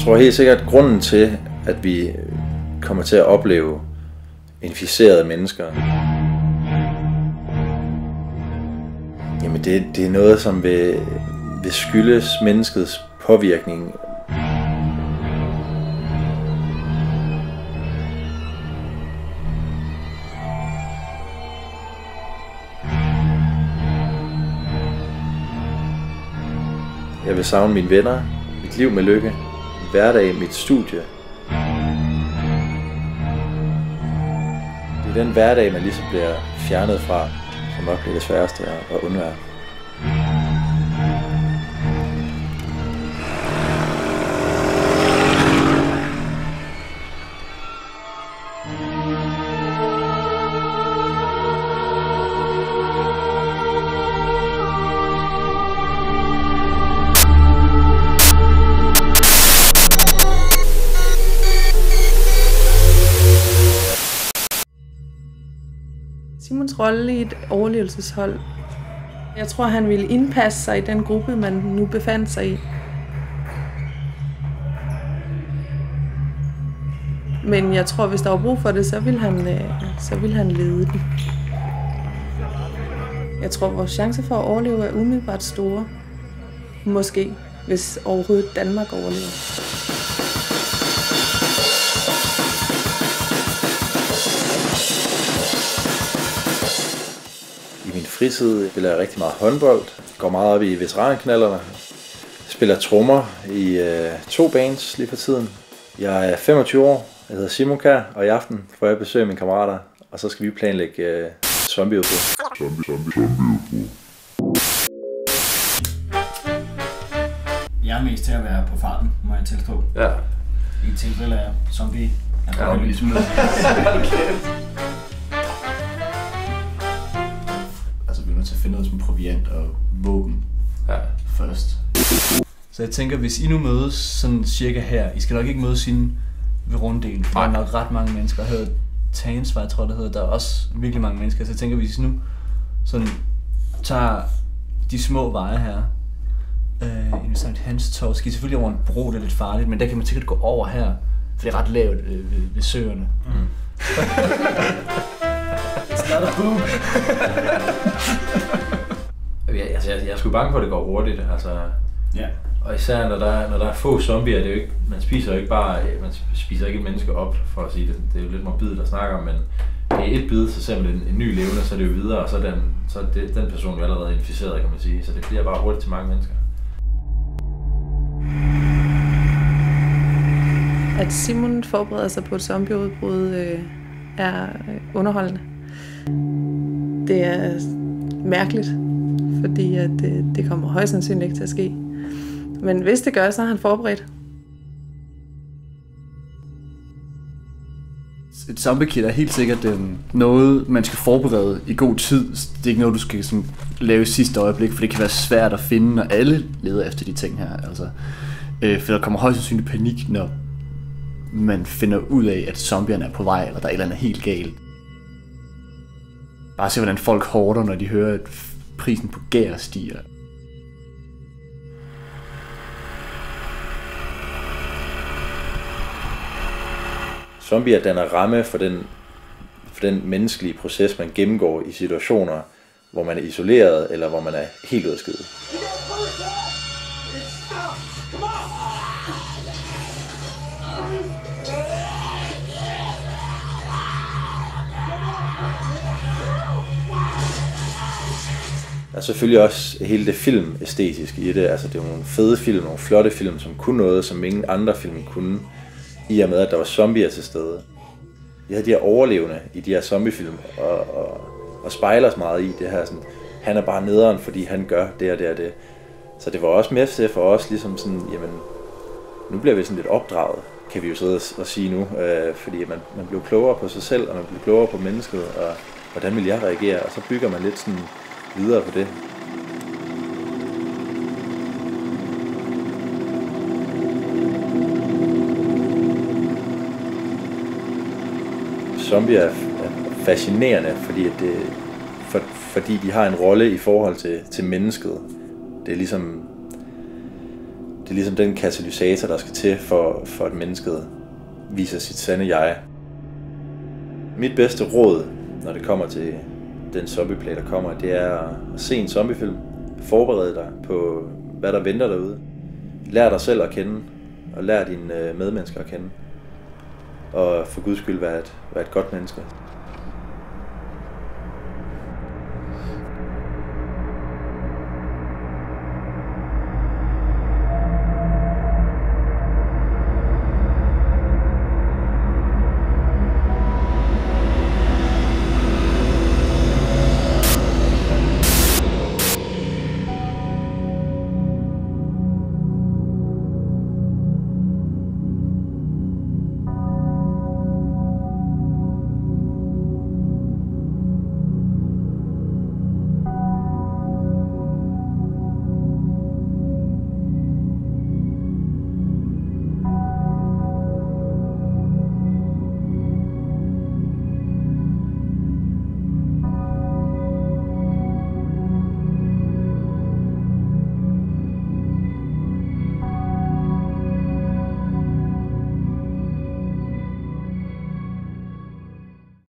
tror helt sikkert, at grunden til, at vi kommer til at opleve inficerede mennesker, jamen det er noget, som vil skyldes menneskets påvirkning. Jeg vil savne mine venner, mit liv med lykke, min hverdag, mit studie. Det er den hverdag, man ligesom bliver fjernet fra, som nok bliver det sværeste at undvære. Simons rolle i et overlevelseshold. Jeg tror, han ville indpasse sig i den gruppe, man nu befandt sig i. Men jeg tror, hvis der var brug for det, så ville han lede den. Jeg tror, vores chance for at overleve er umiddelbart store. Måske, hvis overhovedet Danmark overlever. I min fritid spiller jeg rigtig meget håndbold, går meget op i veteranknallerne, spiller trommer i 2 bands lige for tiden. Jeg er 25 år, jeg hedder Simon Kjær, og i aften får jeg besøg af mine kammerater, og så skal vi planlægge zombieudbrud. Jeg er mest til at være på farten, må jeg tilstå. Ja. I tilfælde af zombie. Altså vi er nødt til at finde noget som proviant og våben først. Så jeg tænker, hvis I nu mødes sådan cirka her, I skal nok ikke mødes inde ved runddelen, for der er nok ret mange mennesker. Jeg hedder Tansvej, tror jeg det hedder, der er også virkelig mange mennesker. Så jeg tænker, hvis I nu sådan tager de små veje her, i Sankt Hans Torv, skal I selvfølgelig over en bro, det er lidt farligt, men der kan man sikkert gå over her, for det er ret lavt ved søerne. It's not a boom. Jeg er sgu bange for, at det går hurtigt. Altså, ja. Og især når der er få zombier, det er jo ikke, man spiser ikke et menneske op, for at sige det. Det er jo lidt morbidt at snakke om, men det er et bid, så ser man en ny levende, så er det jo videre, og så er den person jo allerede inficeret, kan man sige. Så det bliver bare hurtigt til mange mennesker. At Simon forbereder sig på et zombieudbrud er underholdende. Det er mærkeligt, fordi at det kommer højst sandsynligt ikke til at ske. Men hvis det gør, så er han forberedt. Et zombie-kit er helt sikkert noget, man skal forberede i god tid. Det er ikke noget, du skal sådan lave i sidste øjeblik, for det kan være svært at finde, når alle leder efter de ting her. Altså, for der kommer højst sandsynligt panik, når man finder ud af, at zombierne er på vej, eller der er et eller andet helt galt. Bare se, hvordan folk hårder, når de hører, at prisen på gær stiger. Zombier danner ramme for den menneskelige proces, man gennemgår i situationer, hvor man er isoleret, eller hvor man er helt udskilt. Der er selvfølgelig også hele det filmæstetiske i det. Altså det er nogle fede film, nogle flotte film, som kunne noget, som ingen andre film kunne, i og med at der var zombier til stede. Vi havde de her overlevende i de her zombiefilm, og spejler os meget i det her sådan, han er bare nederen, fordi han gør det og det og det. Så det var også med til for os ligesom sådan, jamen, nu bliver vi sådan lidt opdraget, kan vi jo sidde og sige nu, fordi man blev klogere på sig selv, og man blev klogere på mennesket, og hvordan vil jeg reagere, og så bygger man lidt sådan videre på det. Zombier er fascinerende, fordi de har en rolle i forhold til mennesket. Det er ligesom Det er ligesom den katalysator, der skal til for at mennesket viser sit sande jeg. Mit bedste råd, når det kommer til den zombieplay, der kommer, det er at se en zombiefilm. Forbered dig på, hvad der venter derude. Lær dig selv at kende, og lær dine medmennesker at kende. Og for Guds skyld være et godt menneske.